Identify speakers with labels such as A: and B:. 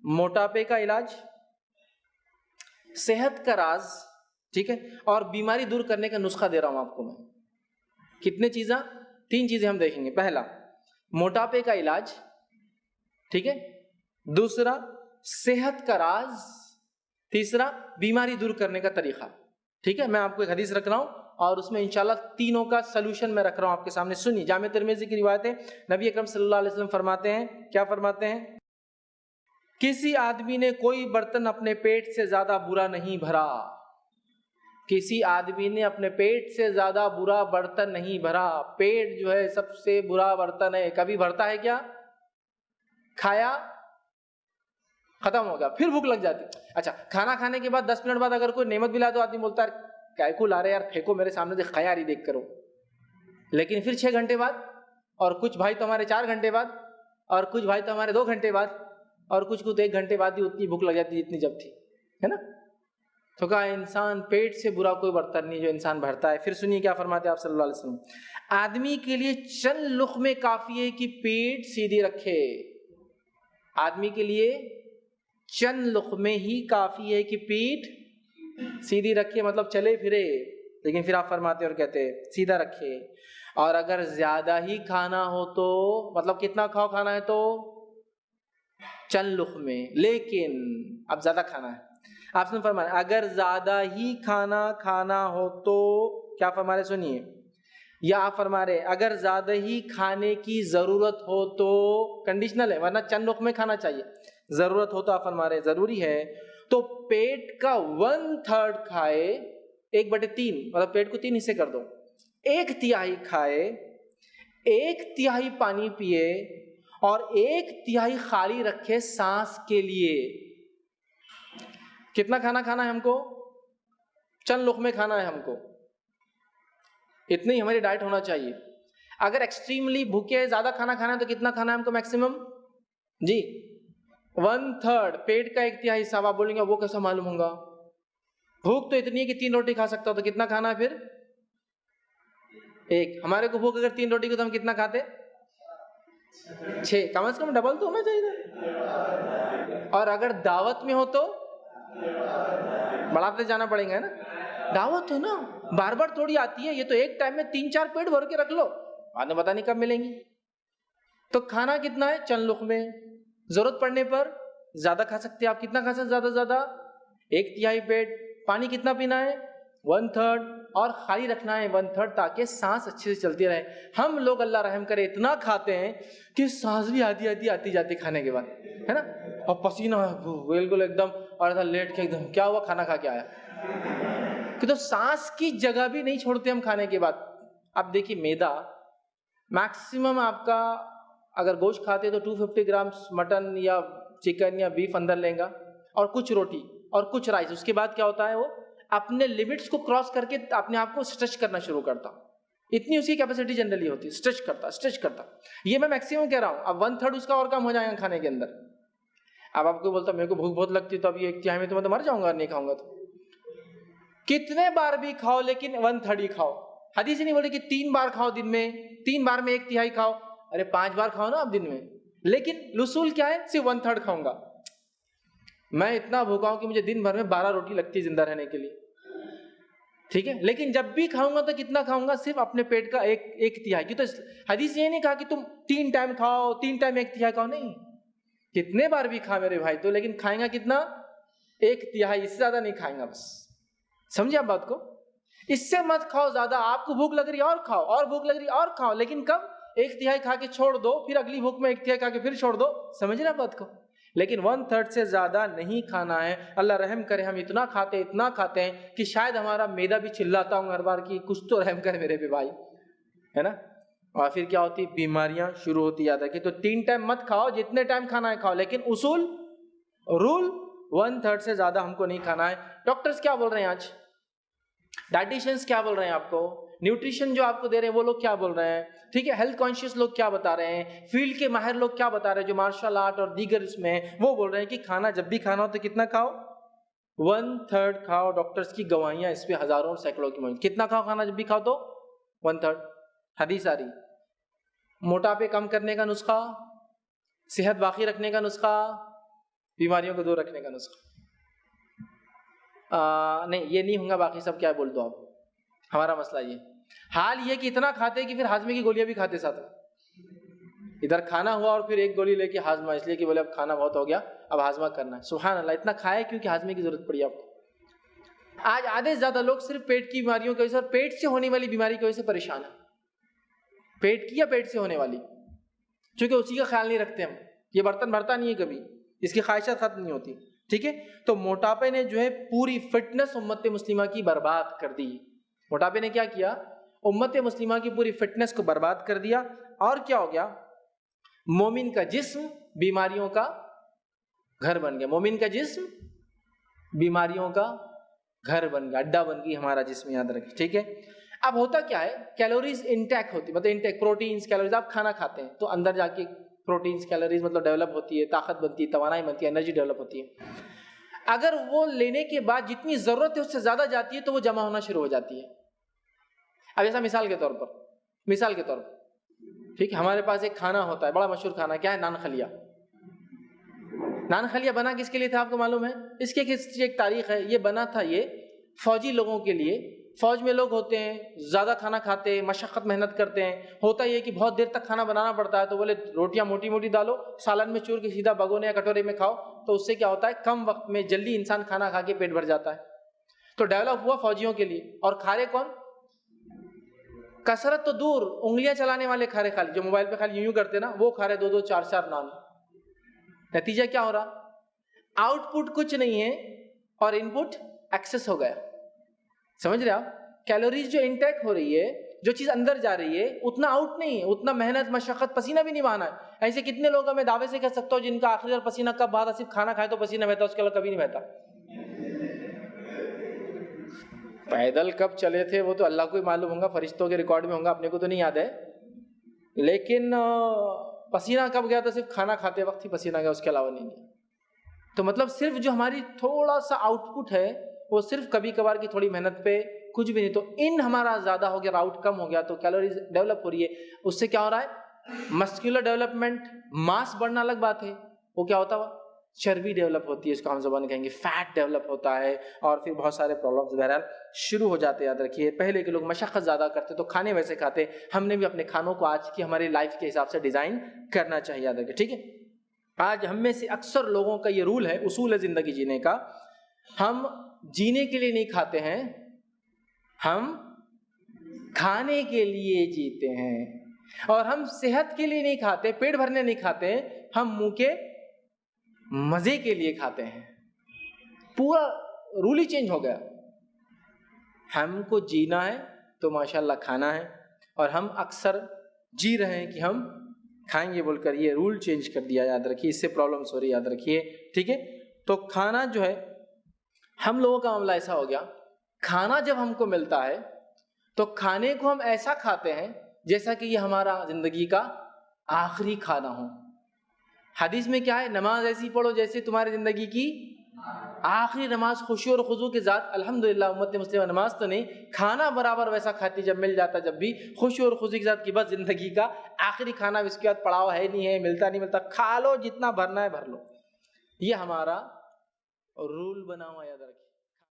A: موٹاپے کا علاج، صحت کا راز، ٹھیک ہے، اور بیماری دور کرنے کا نسخہ دے رہا ہوں آپ کو میں. کتنے چیزیں؟ 3 چیزیں ہم دیکھیں گے. پہلا موٹاپے کا علاج، ٹھیک ہے، دوسرا صحت کا راز، تیسرا بیماری دور کرنے کا طریقہ. ٹھیک ہے، میں آپ کو ایک حدیث رکھ رہا ہوں اور اس میں انشاءاللہ تینوں کا سلوشن میں رکھ رہا ہوں آپ کے سامنے. سنیے، جامع ترمذی کی روایت ہے، نبی اکرم صلی اللہ علیہ وسلم فرماتے ہیں، کیا فرماتے ہیں؟ کسی آدمی نے کوئی برتن اپنے پیٹ سے زیادہ برا نہیں بھرا. کسی آدمی نے اپنے پیٹ سے زیادہ برا برتن نہیں بھرا. پیٹ جو ہے سب سے برا برتن ہے. کبھی بھرتا ہے کیا؟ کھایا ختم ہو گیا، پھر بھوک لگ جاتی. اچھا، کھانا کھانے کے بعد 10 منٹ بعد اگر کوئی نعمت بھی لائے تو آدمی بولتا ہے کیا کو لا رہے یار، پھینکو میرے سامنے سے، خیال ہی دیکھ کرو. لیکن پھر 6 گھنٹے بعد، اور کچھ بھائی تو ہمارے 4 گھنٹے بعد، اور کچھ بھائی تو ہمارے 2 گھنٹے بعد، اور کچھ کو تو 1 گھنٹے بعد ہی اتنی بھوک لگ جاتی جتنی جب تھی، ہے نا. تو کہا انسان پیٹ سے برا کوئی برتن نہیں جو انسان بھرتا ہے. پھر سنیے کیا فرماتے ہیں آپ صلی اللہ علیہ وسلم، آدمی کے لیے چند لقمے کافی ہے کہ پیٹ سیدھی رکھے. آدمی کے لیے چند لقمے ہی کافی ہے کہ پیٹ سیدھی رکھے، مطلب چلے پھرے. لیکن پھر آپ فرماتے اور کہتے سیدھا رکھے. اور اگر زیادہ ہی کھانا ہو تو، مطلب کتنا کھانا ہے تو چند لقمے، لیکن اب زیادہ کھانا ہے. آپ نے فرمایا اگر زیادہ ہی کھانا ہو تو کیا فرما رہے سنیے، یا آپ فرما رہے اگر زیادہ ہی کھانے کی ضرورت ہو تو، کنڈیشنل ہے ورنہ چند لقمے کھانا چاہیے. ضرورت ہو تو آپ فرما رہے ضروری ہے تو پیٹ کا 1/3 کھائے، 1/3، مطلب پیٹ کو 3 حصے کر دو. 1/3 کھائے، 1/3 پانی پیے، اور 1/3 خالی رکھے سانس کے لیے. کتنا کھانا ہے ہم کو؟ چند لقمے کھانا ہے ہم کو. اتنی ہی ہماری ڈائٹ ہونا چاہیے. اگر ایکسٹریملی بھوکے زیادہ کھانا ہے تو کتنا کھانا ہے ہم کو میکسیمم؟ جی 1/3، پیٹ کا 1/3 حصہ. آپ بولیں گے وہ کیسا معلوم ہوگا؟ بھوک تو اتنی ہے کہ 3 روٹی کھا سکتا ہو، تو کتنا کھانا ہے پھر؟ 1. ہمارے کو بھوک اگر 3 روٹی کو تو ہم کتنا کھاتے؟ 6. کم از کم ڈبل تو ہونا چاہیے. اور اگر دعوت میں ہو تو بڑھاتے جانا پڑیں گے نا. دعوت ہو نا، بار بار تھوڑی آتی ہے. یہ تو ایک ٹائم میں 3-4 پیٹ بھر کے رکھ لو، بعد میں پتہ نہیں کب ملیں گی. تو کھانا کتنا ہے؟ چند لقمے. ضرورت پڑنے پر زیادہ کھا سکتے ہیں آپ. کتنا کھا سکتے؟ زیادہ سے زیادہ 1/3 پیٹ. پانی کتنا پینا ہے؟ 1/3. اور خالی رکھنا ہے 1/3 تاکہ سانس اچھے سے چلتی رہے. ہم لوگ اللہ رحم کرے اتنا کھاتے ہیں کہ سانس بھی آتی جاتی کھانے کے بعد، ہے نا، اور پسینہ بالکل ایک دم، اور ایسا لیٹ کے ایک دم کیا ہوا کھانا کھا کے آیا، کہ تو سانس کی جگہ بھی نہیں چھوڑتے ہم کھانے کے بعد. اب دیکھیے میدا میکسیمم آپ کا، اگر گوشت کھاتے تو 250 گرامز مٹن یا چکن یا بیف اندر لیں گا، اور کچھ روٹی اور کچھ رائس. اس کے بعد کیا ہوتا ہے، وہ اپنے لمٹس کو کراس کر کے اپنے آپ کو اسٹریچ کرنا شروع کرتا. اتنی اس کی کیپیسٹی جنرلی ہوتی ہے، اسٹریچ کرتا. یہ میں میکسیمم کہہ رہا ہوں. اب 1/3 اس کا اور کم ہو جائے گا کھانے کے اندر. اب آپ کو بولتا میرے کو بھوک بہت لگتی ہے، تو اب یہ 1/3 میں تو میں تو مر جاؤں گا نہیں کھاؤں گا. تو کتنے بار بھی کھاؤ لیکن 1/3 ہی کھاؤ. حدیث نہیں بول رہی کہ 3 بار کھاؤ دن میں، 3 بار میں 1/3 کھاؤ. ارے 5 بار کھاؤ نا آپ دن میں، لیکن رسول کیا ہے؟ صرف 1/3 کھاؤں گا. میں اتنا بھوکا ہوں کہ مجھے دن بھر میں 12 روٹی لگتی ہے زندہ رہنے کے لیے، ٹھیک ہے. لیکن جب بھی کھاؤں گا تو کتنا کھاؤں گا؟ صرف اپنے پیٹ کا 1/3. کی تو حدیث یہ نہیں کہا کہ تم 3 ٹائم کھاؤ، 3 ٹائم 1/3 کھاؤ، نہیں. کتنے بار بھی کھا میرے بھائی تو، لیکن کھائیں گا کتنا؟ 1/3. اس سے زیادہ نہیں کھائیں گا. بس سمجھے آپ بات کو؟ اس سے مت کھاؤ زیادہ. آپ کو بھوک لگ رہی اور کھاؤ، اور بھوک لگ رہی اور کھاؤ، لیکن کب؟ 1/3 کھا کے چھوڑ دو، پھر اگلی بھوک میں 1/3 کھا کے پھر چھوڑ دو. سمجھ رہے بات کو؟ لیکن 1/3 سے زیادہ نہیں کھانا ہے. اللہ رحم کرے ہم اتنا کھاتے ہیں کہ شاید ہمارا میدا بھی چلاتا ہوں ہر بار کی کچھ تو رحم کرے میرے بھی بھائی، ہے نا. اور پھر کیا ہوتی؟ بیماریاں شروع ہوتی یاد ہے کہ تو 3 ٹائم مت کھاؤ، جتنے ٹائم کھانا ہے کھاؤ، لیکن رول 1/3 سے زیادہ ہم کو نہیں کھانا ہے. ڈاکٹرز کیا بول رہے ہیں آج؟ ڈائٹیشنز کیا بول رہے ہیں آپ کو؟ نیوٹریشن جو آپ کو دے رہے ہیں وہ لوگ کیا بول رہے ہیں؟ ٹھیک ہے، ہیلتھ کانشیس لوگ کیا بتا رہے ہیں؟ فیلڈ کے ماہر لوگ کیا بتا رہے ہیں جو مارشل آرٹ اور دیگر اس میں وہ بول رہے ہیں کہ کھانا جب بھی کھانا ہو تو کتنا کھاؤ؟ 1/3 کھاؤ. ڈاکٹرز کی گواہیاں اس پہ ہزاروں سینکڑوں کی موجود. کتنا کھاؤ کھانا جب بھی کھاؤ تو؟ 1/3. حدیث آ رہی. موٹاپے کم کرنے کا نسخہ، صحت باقی رکھنے کا نسخہ، بیماریوں کو دور رکھنے کا نسخہ نہیں، یہ نہیں ہوگا، باقی سب کیا بول دو آپ. ہمارا مسئلہ یہ حال یہ کہ اتنا کھاتے کہ پھر ہاضمے کی گولیاں بھی کھاتے ساتھ میں. ادھر کھانا ہوا اور پھر ایک گولی لے کے ہاضمہ، اس لیے کہ بولے اب کھانا بہت ہو گیا، اب ہاضمہ کرنا ہے. سبحان اللہ، اتنا کھائے کیونکہ ہاضمے کی ضرورت پڑی آپ کو. آج آدھے سے زیادہ لوگ صرف پیٹ کی بیماریوں کی وجہ سے اور پیٹ سے ہونے والی بیماری کی وجہ سے پریشان ہیں. پیٹ کی یا پیٹ سے ہونے والی، چونکہ اسی کا خیال نہیں رکھتے ہم. یہ برتن بھرتا نہیں ہے کبھی، اس کی خواہشات ختم نہیں ہوتی. ٹھیک ہے، تو موٹاپے نے جو ہے پوری فٹنس امت مسلمہ کی برباد کر دی. موٹاپے نے کیا کیا؟ امت مسلمہ کی پوری فٹنس کو برباد کر دیا. اور کیا ہو گیا؟ مومن کا جسم بیماریوں کا گھر بن گیا. مومن کا جسم بیماریوں کا گھر بن گیا، اڈا بن گئی ہمارا جسم، یاد رکھیں. ٹھیک ہے، اب ہوتا کیا ہے؟ کیلوریز انٹیک ہوتی، مطلب انٹیک پروٹینز کیلوریز. آپ کھانا کھاتے ہیں تو اندر جا کے پروٹینز کیلوریز مطلب ڈیولپ ہوتی ہے، طاقت بنتی ہے، توانائی بنتی ہے، انرجی ڈیولپ ہوتی ہے. اگر وہ لینے کے بعد جتنی ضرورت ہے اس سے زیادہ جاتی ہے تو وہ جمع ہونا شروع ہو جاتی ہے. اب ایسا مثال کے طور پر ٹھیک ہے، ہمارے پاس ایک کھانا ہوتا ہے، بڑا مشہور کھانا، کیا ہے؟ نان خلیہ. نان خلیہ بنا کس کے لیے تھا آپ کو معلوم ہے؟ اس کی ایک تاریخ ہے. یہ بنا تھا یہ فوجی لوگوں کے لیے. فوج میں لوگ ہوتے ہیں، زیادہ کھانا کھاتے ہیں، مشقت محنت کرتے ہیں. ہوتا یہ کہ بہت دیر تک کھانا بنانا پڑتا ہے، تو بولے روٹیاں موٹی موٹی ڈالو، سالن میں چور کے سیدھا بگونے یا کٹورے میں کھاؤ. تو اس سے کیا ہوتا ہے؟ کم وقت میں جلدی انسان کھانا کھا کے پیٹ بھر جاتا ہے. تو ڈیولپ ہوا فوجیوں کے لیے. اور کھارے کون؟ کثرت تو دور، انگلیاں چلانے والے کھارے خالی، جو موبائل پہ خالی یوں کرتے نا، وہ کھارے 2-2 4-4 نان. نتیجہ کیا ہو رہا؟ آؤٹ پٹ کچھ نہیں ہے اور ان پٹ ایکسس ہو گیا. سمجھ رہے آپ؟ کیلوریز جو انٹیک ہو رہی ہے، جو چیز اندر جا رہی ہے، اتنا آؤٹ نہیں ہے، اتنا محنت مشقت پسینہ بھی نہیں بہانا ہے. ایسے کتنے لوگ میں دعوے سے کہہ سکتا ہوں جن کا آخری اور پسینہ کب بہتا؟ صرف کھانا کھائے تو پسینہ بہتا، اس کے علاوہ کبھی نہیں بہتا. پیدل کب چلے تھے وہ تو اللہ کو ہی معلوم ہوگا، فرشتوں کے ریکارڈ میں ہوگا، اپنے کو تو نہیں یاد ہے. لیکن پسینہ کب گیا تھا؟ صرف کھانا کھاتے وقت ہی پسینہ گیا، اس کے علاوہ نہیں گیا. تو مطلب صرف جو ہماری تھوڑا سا آؤٹ پٹ ہے وہ صرف کبھی کبھار کی تھوڑی محنت پہ، کچھ بھی نہیں. تو ان ہمارا زیادہ ہو گیا، آؤٹ کم ہو گیا، تو کیلوریز ڈیولپ ہو رہی ہے. اس سے کیا ہو رہا ہے؟ مسکولر ڈیولپمنٹ، ماس بڑھنا الگ بات ہے، وہ کیا ہوتا ہے؟ چربی ڈیولپ ہوتی ہے، اس کو ہم زبان کہیں گے فیٹ ڈیولپ ہوتا ہے، اور پھر بہت سارے پرابلمز بہرحال شروع ہو جاتے. یاد رکھیے، پہلے کے لوگ مشقت زیادہ کرتے تو کھانے ویسے کھاتے. ہم نے بھی اپنے کھانوں کو آج کی ہماری لائف کے حساب سے ڈیزائن کرنا چاہیے. یاد رکھیے، ٹھیک ہے. آج ہم میں سے اکثر لوگوں کا یہ رول ہے، اصول ہے زندگی جینے کا، ہم جینے کے لیے نہیں کھاتے ہیں، ہم کھانے کے لیے جیتے ہیں. اور ہم صحت کے لیے نہیں کھاتے، پیٹ بھرنے نہیں کھاتے، ہم منہ کے مزے کے لیے کھاتے ہیں. پورا رول ہی چینج ہو گیا. ہم کو جینا ہے تو ماشاءاللہ کھانا ہے، اور ہم اکثر جی رہے ہیں کہ ہم کھائیں گے بول کر یہ رول چینج کر دیا. یاد رکھیے، اس سے پرابلمس ہو رہی ہے. یاد رکھیے، ٹھیک ہے. تو کھانا جو ہے، ہم لوگوں کا معاملہ ایسا ہو گیا، کھانا جب ہم کو ملتا ہے تو کھانے کو ہم ایسا کھاتے ہیں جیسا کہ یہ ہمارا زندگی کا آخری کھانا ہو. حدیث میں کیا ہے؟ نماز ایسی پڑھو جیسے تمہاری زندگی کی آخری نماز، خوشی اور خضوع کے ساتھ. الحمدللہ امت مسلمہ نماز تو نہیں، کھانا برابر ویسا کھاتی جب مل جاتا، جب بھی خوشی اور خضوع کے ساتھ، کہ بس زندگی کا آخری کھانا، اس کے بعد پڑاؤ ہے نہیں ہے، ملتا نہیں ملتا، کھا لو جتنا بھرنا ہے بھر لو. یہ ہمارا رول بنا ہوا. یاد رکھیں.